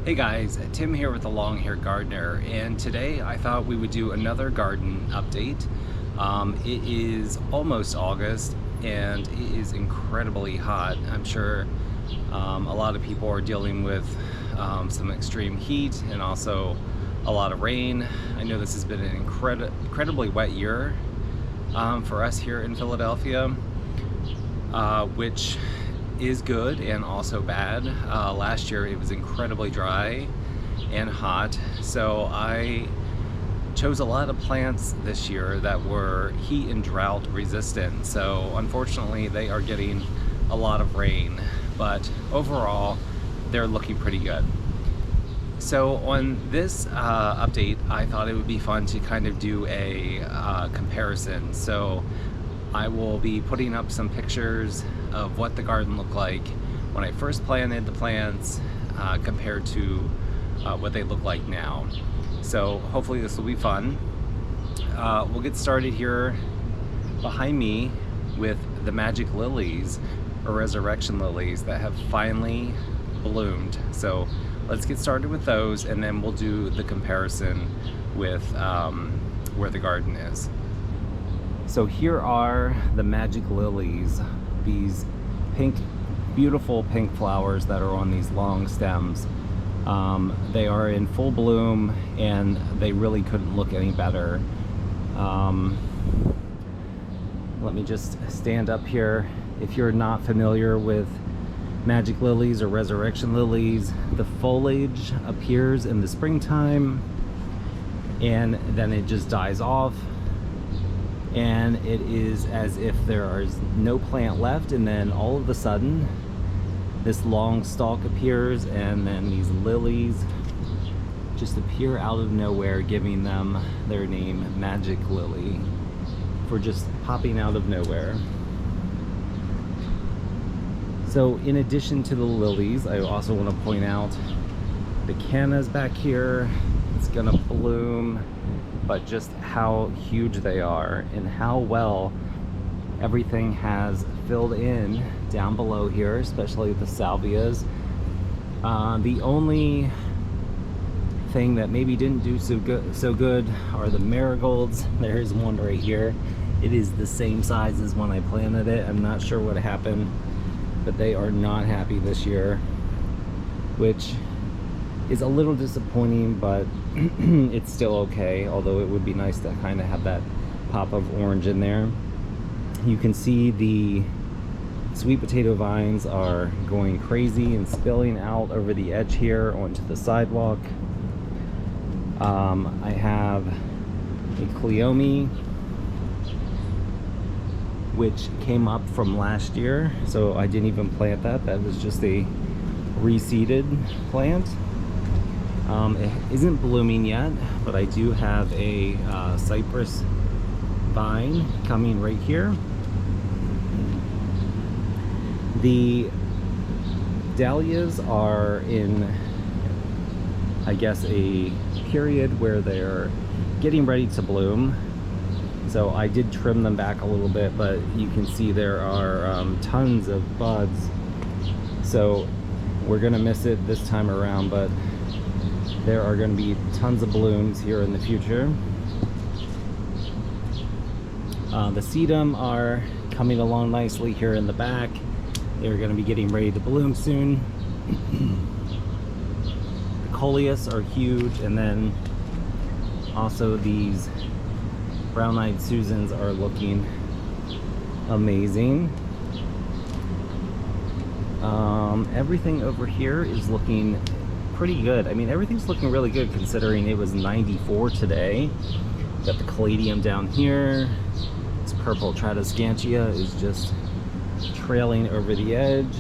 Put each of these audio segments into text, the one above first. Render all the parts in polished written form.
Hey guys, Tim here with the Long Hair Gardener, and today I thought we would do another garden update. It is almost August and it is incredibly hot. I'm sure a lot of people are dealing with some extreme heat and also a lot of rain. I know this has been an incredibly wet year for us here in Philadelphia, which is good and also bad. Last year it was incredibly dry and hot, so I chose a lot of plants this year that were heat and drought resistant. So unfortunately they are getting a lot of rain, but overall they're looking pretty good. So on this update, I thought it would be fun to kind of do a comparison. So I will be putting up some pictures of what the garden looked like when I first planted the plants compared to what they look like now. So hopefully this will be fun. We'll get started here behind me with the magic lilies, or resurrection lilies, that have finally bloomed. So let's get started with those, and then we'll do the comparison with where the garden is. So here are the magic lilies, these pink, beautiful pink flowers that are on these long stems. They are in full bloom and they really couldn't look any better. Let me just stand up here. If you're not familiar with magic lilies or resurrection lilies, the foliage appears in the springtime and then it just dies off. And it is as if there is no plant left, and then all of a sudden this long stalk appears, and then these lilies just appear out of nowhere, giving them their name, magic lily, for just popping out of nowhere. So in addition to the lilies, I also want to point out the cannas back here. It's gonna bloom, but just how huge they are and how well everything has filled in down below here, especially the salvias. The only thing that maybe didn't do so good are the marigolds. There's one right here. It is the same size as when I planted it. I'm not sure what happened, but they are not happy this year, which is a little disappointing, but it's still okay, although it would be nice to kind of have that pop of orange in there. You can see the sweet potato vines are going crazy and spilling out over the edge here onto the sidewalk. I have a cleome, which came up from last year, so I didn't even plant that. That was just a reseeded plant. It isn't blooming yet, but I do have a cypress vine coming right here. The dahlias are in, I guess, a period where they're getting ready to bloom. So I did trim them back a little bit, but you can see there are tons of buds. So we're gonna miss it this time around, but there are going to be tons of blooms here in the future. The sedum are coming along nicely here in the back. They're going to be getting ready to bloom soon. The coleus are huge, and then also these brown-eyed Susans are looking amazing. Everything over here is looking pretty good. I mean, everything's looking really good considering it was 94 today. Got the caladium down here. This purple Tradescantia is just trailing over the edge.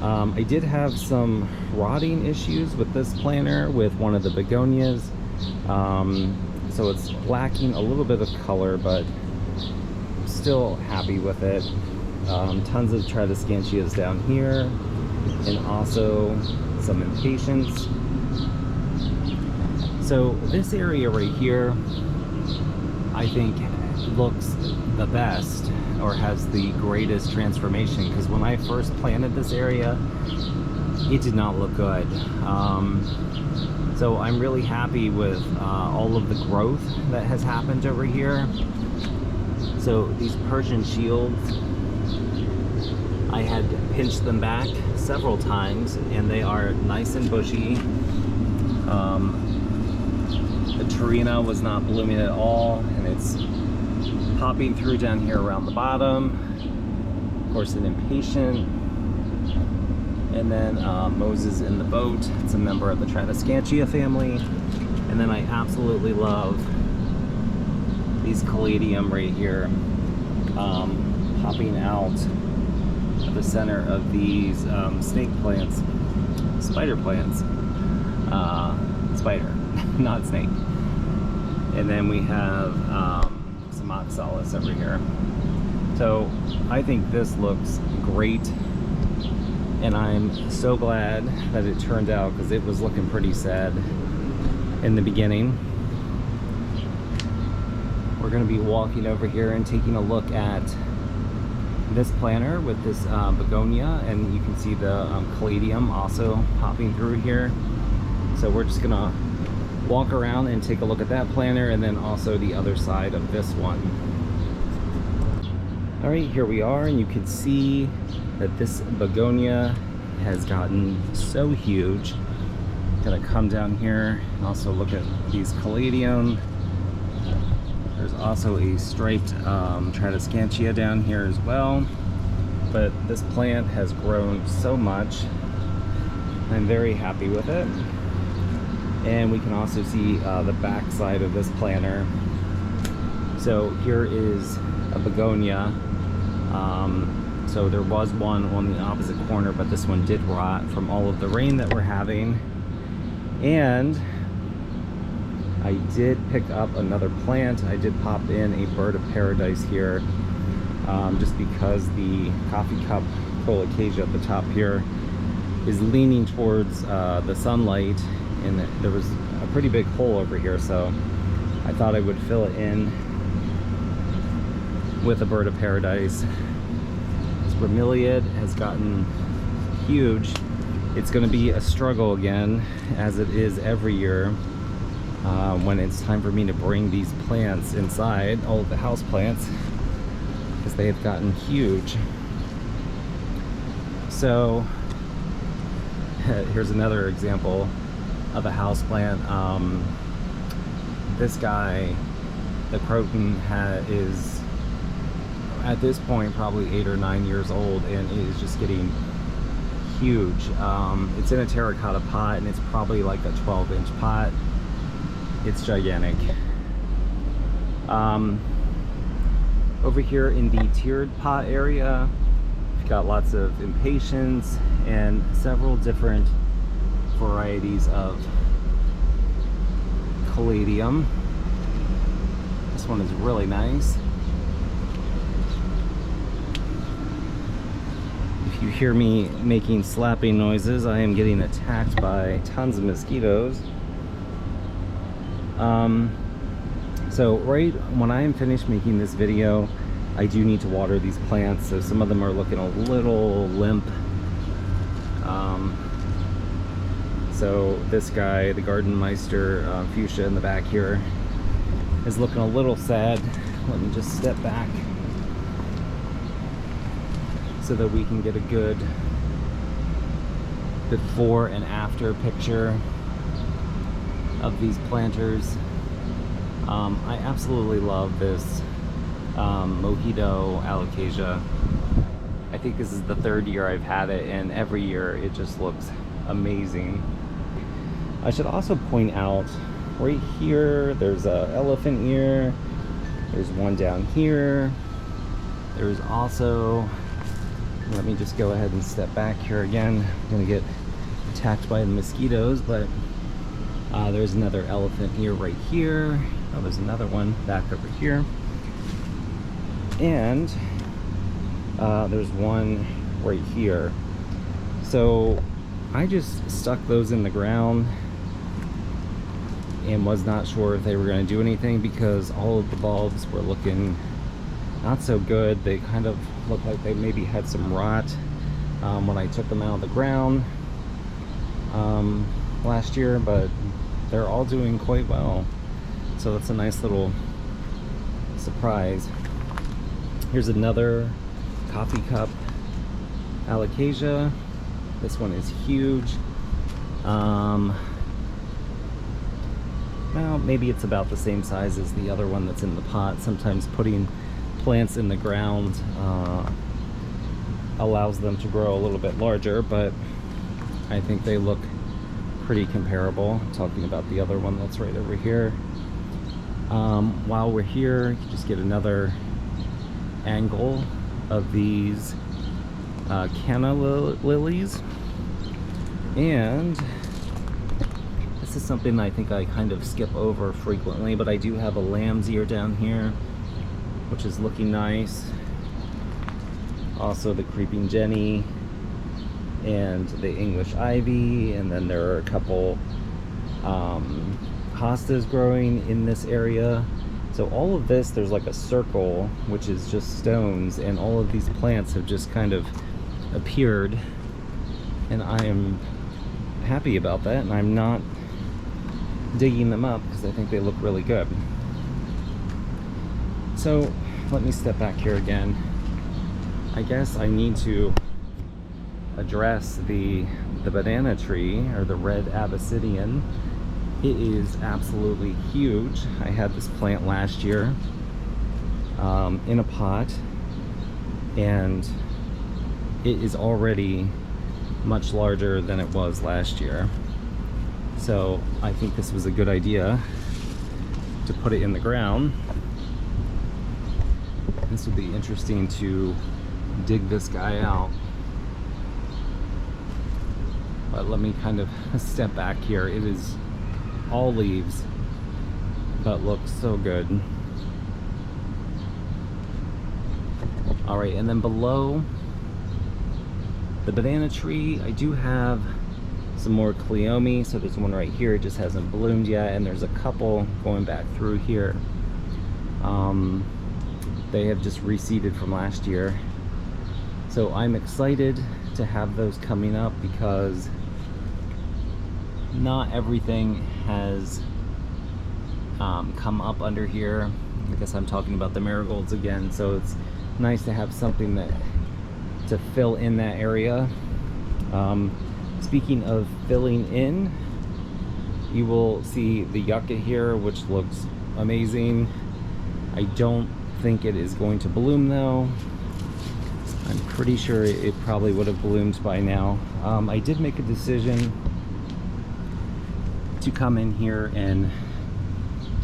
I did have some rotting issues with this planter with one of the begonias, so it's lacking a little bit of color, but still happy with it. Tons of Tradescantias down here, and also some impatiens. So this area right here, I think, looks the best, or has the greatest transformation, because when I first planted this area, it did not look good. So I'm really happy with all of the growth that has happened over here. So these Persian shields, I had pinched them back several times and they are nice and bushy. The Torina was not blooming at all, and it's popping through down here around the bottom. Of course, an Impatient. And then Moses in the Boat. It's a member of the Tradescantia family. And then I absolutely love these Caladium right here, popping out of the center of these snake plants, spider plants. Spider, not snake. And then we have some Oxalis over here. So I think this looks great. And I'm so glad that it turned out, because it was looking pretty sad in the beginning. We're going to be walking over here and taking a look at this planter with this begonia, and you can see the Caladium also popping through here. So we're just going to walk around and take a look at that planter, and then also the other side of this one. All right, here we are, and you can see that this begonia has gotten so huge. Gonna come down here and also look at these Caladium. There's also a striped Tradescantia down here as well. But this plant has grown so much. I'm very happy with it. And we can also see the back side of this planter. So here is a begonia. So there was one on the opposite corner, but this one did rot from all of the rain that we're having. And I did pick up another plant. I did pop in a Bird of Paradise here, just because the coffee cup colocasia at the top here is leaning towards the sunlight, and there was a pretty big hole over here, so I thought I would fill it in with a Bird of Paradise. Bromeliad has gotten huge. It's going to be a struggle again, as it is every year, when it's time for me to bring these plants inside, all of the house plants, because they have gotten huge. So here's another example of a house plant. This guy, the Croton, is at this point probably 8 or 9 years old, and it is just getting huge. It's in a terracotta pot, and it's probably like a 12-inch pot. It's gigantic. Over here in the tiered pot area, we've got lots of Impatiens and several different varieties of Caladium. This one is really nice. If you hear me making slapping noises, I am getting attacked by tons of mosquitoes. So right when I am finished making this video, I do need to water these plants. So some of them are looking a little limp. So this guy, the Gardenmeister fuchsia in the back here, is looking a little sad. Let me just step back so that we can get a good before and after picture of these planters. I absolutely love this Mojito Alocasia. I think this is the 3rd year I've had it, and every year it just looks amazing. I should also point out, right here there's a elephant ear. There's one down here. There's also, let me just go ahead and step back here again. I'm gonna get attacked by the mosquitoes, but there's another elephant ear right here. Oh, there's another one back over here. And there's one right here. So I just stuck those in the ground and was not sure if they were going to do anything, because all of the bulbs were looking not so good. They kind of looked like they maybe had some rot when I took them out of the ground. last year, but they're all doing quite well. So that's a nice little surprise. Here's another coffee cup alocasia. This one is huge. Well, maybe it's about the same size as the other one that's in the pot. Sometimes putting plants in the ground allows them to grow a little bit larger, but I think they look pretty comparable. I'm talking about the other one that's right over here. While we're here, you can just get another angle of these canna lilies. And this is something I think I kind of skip over frequently, but I do have a lamb's ear down here, which is looking nice. Also the creeping Jenny and the English ivy, and then there are a couple hostas growing in this area. So all of this, there's like a circle which is just stones, and all of these plants have just kind of appeared, and I am happy about that, and I'm not digging them up because I think they look really good. So let me step back here again. I guess I need to address the banana tree, or the red Abyssinian. It is absolutely huge. I had this plant last year in a pot, and it is already much larger than it was last year. So I think this was a good idea to put it in the ground. This would be interesting to dig this guy out. But let me kind of step back here. It is all leaves, but looks so good. All right, and then below the banana tree, I do have some more cleome. So there's one right here, it just hasn't bloomed yet, and there's a couple going back through here. They have just reseeded from last year. So I'm excited to have those coming up because not everything has come up under here. I guess I'm talking about the marigolds again. So it's nice to have something that to fill in that area. Speaking of filling in, you will see the yucca here, which looks amazing. I don't think it is going to bloom though. I'm pretty sure it probably would have bloomed by now. I did make a decision to come in here and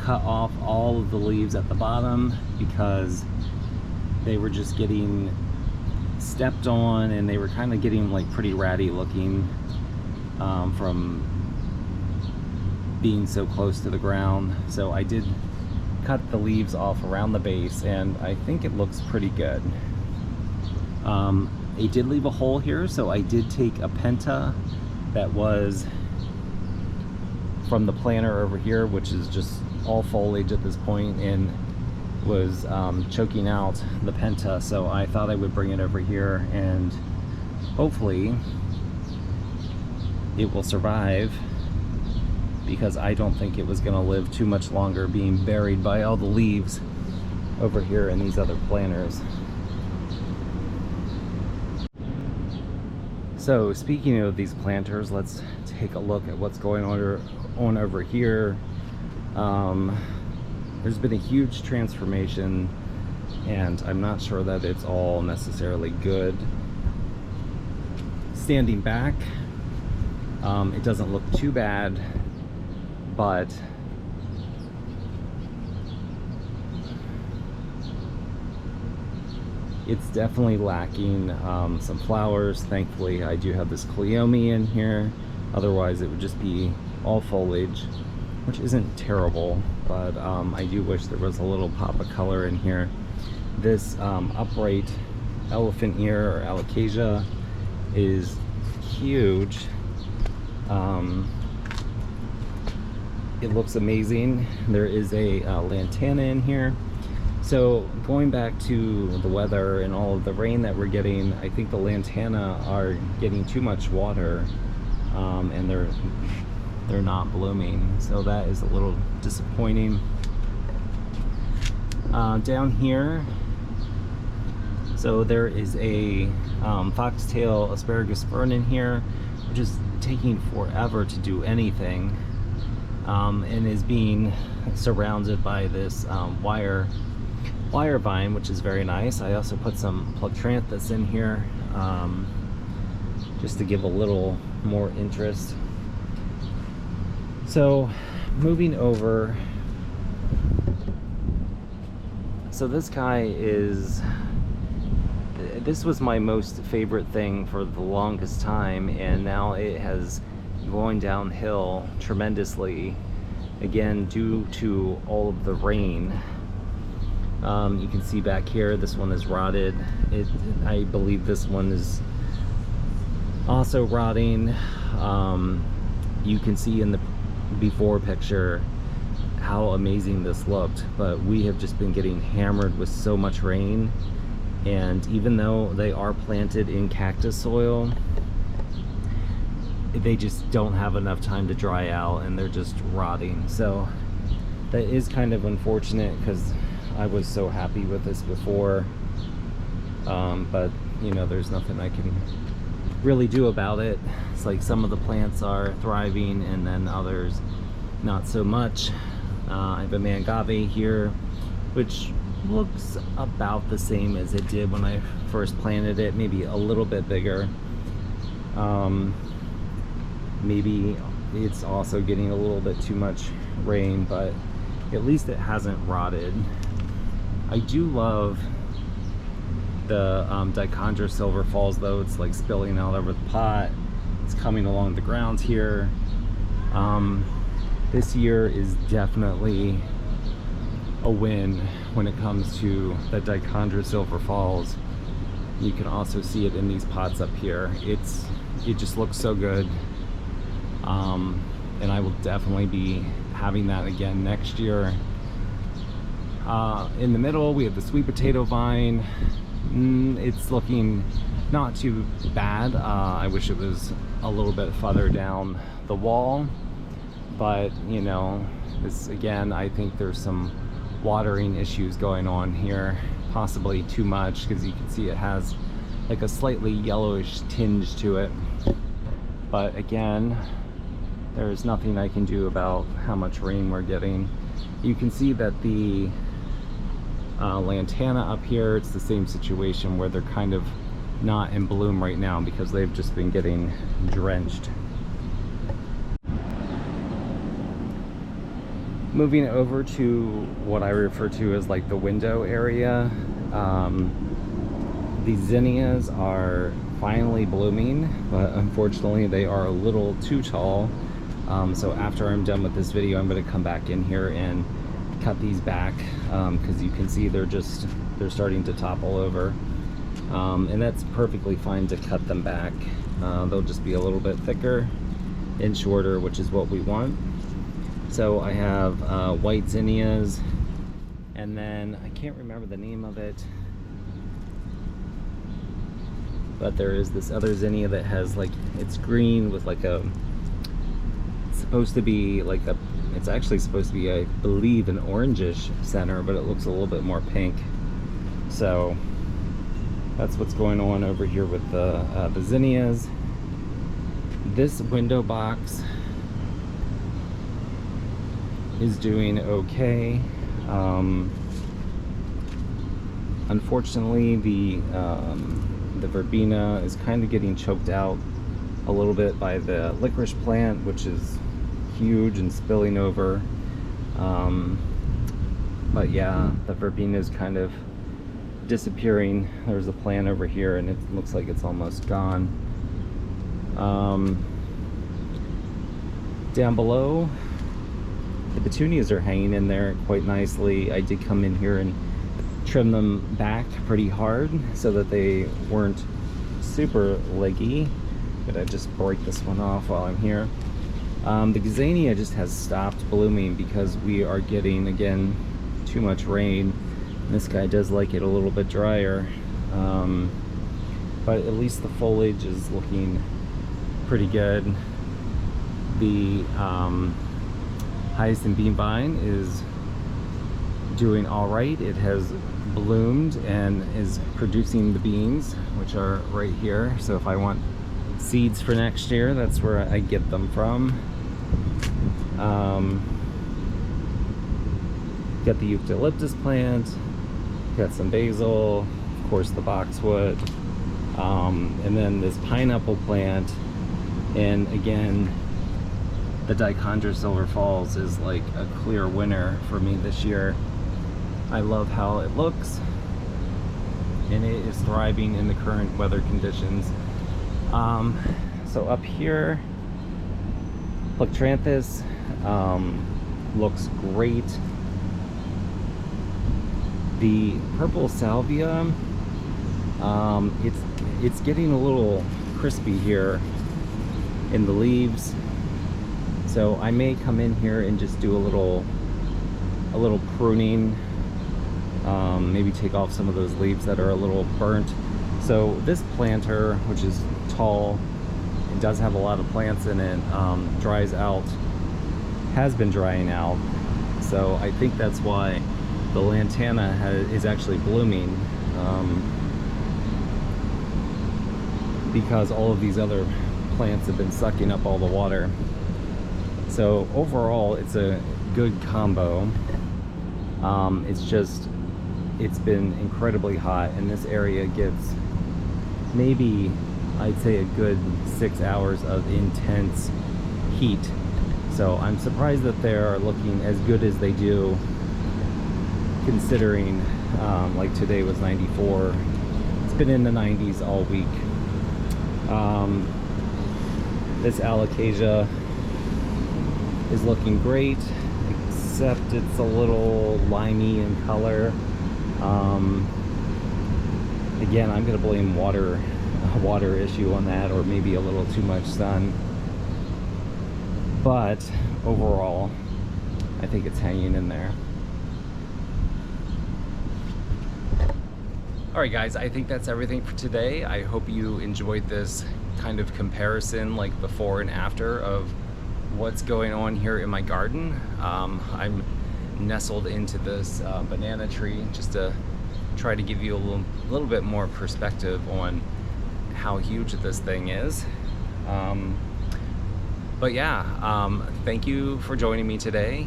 cut off all of the leaves at the bottom because they were just getting stepped on, and they were kind of getting like pretty ratty looking from being so close to the ground. So I did cut the leaves off around the base, and I think it looks pretty good. It did leave a hole here, so I did take a penta that was from the planter over here, which is just all foliage at this point, and was choking out the penta. So I thought I would bring it over here, and hopefully it will survive, because I don't think it was going to live too much longer being buried by all the leaves over here in these other planters. So speaking of these planters, let's take a look at what's going on over here. There's been a huge transformation, and I'm not sure that it's all necessarily good. Standing back, it doesn't look too bad, but it's definitely lacking some flowers. Thankfully, I do have this cleome in here. Otherwise, it would just be all foliage, which isn't terrible, but I do wish there was a little pop of color in here. This upright elephant ear, or alocasia, is huge. It looks amazing. There is a lantana in here. So going back to the weather and all of the rain that we're getting, I think the lantana are getting too much water. and they're not blooming, so that is a little disappointing. Down here, so there is a foxtail asparagus fern in here, which is taking forever to do anything, and is being surrounded by this wire vine, which is very nice. I also put some Plectranthus in here, just to give a little more interest. So moving over, so this was my most favorite thing for the longest time, and now it has going downhill tremendously again due to all of the rain. You can see back here, this one is rotted. I believe this one is also rotting. You can see in the before picture how amazing this looked, but we have just been getting hammered with so much rain, and even though they are planted in cactus soil, they just don't have enough time to dry out and they're just rotting. So that is kind of unfortunate, because I was so happy with this before, but you know, there's nothing I can really do about it. It's like some of the plants are thriving and then others not so much. I have a mangave here, which looks about the same as it did when I first planted it, maybe a little bit bigger. Maybe it's also getting a little bit too much rain, but at least it hasn't rotted. I do love the Dichondra Silver Falls, though. It's like spilling out over the pot. It's coming along the ground here. This year is definitely a win when it comes to the Dichondra Silver Falls. You can also see it in these pots up here. It just looks so good, and I will definitely be having that again next year. In the middle, we have the sweet potato vine. It's looking not too bad. I wish it was a little bit farther down the wall, but you know, this again, I think there's some watering issues going on here, possibly too much, because you can see it has like a slightly yellowish tinge to it. But again, there's nothing I can do about how much rain we're getting. You can see that the lantana up here, it's the same situation where they're kind of not in bloom right now because they've just been getting drenched. Moving over to what I refer to as like the window area, these zinnias are finally blooming, but unfortunately they are a little too tall. So after I'm done with this video, I'm going to come back in here and cut these back, because you can see they're starting to topple over, and that's perfectly fine to cut them back. They'll just be a little bit thicker and shorter, which is what we want. So I have white zinnias, and then I can't remember the name of it, but there is this other zinnia that has like, it's green with like a, it's supposed to be like a, it's actually supposed to be, I believe, an orangish center, but it looks a little bit more pink. So that's what's going on over here with the zinnias. This window box is doing okay. Unfortunately, the verbena is kind of getting choked out a little bit by the licorice plant, which is huge and spilling over. But yeah, the verbena is kind of disappearing. There's a plant over here and it looks like it's almost gone. Down below, the petunias are hanging in there quite nicely. I did come in here and trim them back pretty hard so that they weren't super leggy. But I just break this one off while I'm here. The gazania just has stopped blooming because we are getting, again, too much rain. This guy does like it a little bit drier, but at least the foliage is looking pretty good. The hyacinth bean vine is doing all right. It has bloomed and is producing the beans, which are right here. So if I want seeds for next year, that's where I get them from. Got the eucalyptus plant, got some basil, of course the boxwood, and then this pineapple plant. And again, the Dichondra Silver Falls is like a clear winner for me this year. I love how it looks, and it is thriving in the current weather conditions. So up here, Plectranthus looks great. The purple salvia, it's getting a little crispy here in the leaves, so I may come in here and just do a little pruning, maybe take off some of those leaves that are a little burnt. So this planter, which is tall, it does have a lot of plants in it, dries out, has been drying out, so I think that's why the lantana is actually blooming, because all of these other plants have been sucking up all the water. So overall, it's a good combo. It's been incredibly hot, and this area gets maybe, I'd say, a good 6 hours of intense heat. So I'm surprised that they're looking as good as they do, considering like today was 94. It's been in the 90s all week. This alocasia is looking great, except it's a little limey in color. Again, I'm gonna blame a water issue on that, or maybe a little too much sun. But overall, I think it's hanging in there. Alright guys, I think that's everything for today. I hope you enjoyed this kind of comparison, like before and after, of what's going on here in my garden. I'm nestled into this banana tree just to try to give you a little bit more perspective on how huge this thing is. But yeah, thank you for joining me today.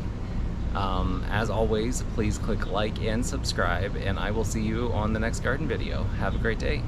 As always, please click like and subscribe, and I will see you on the next garden video. Have a great day.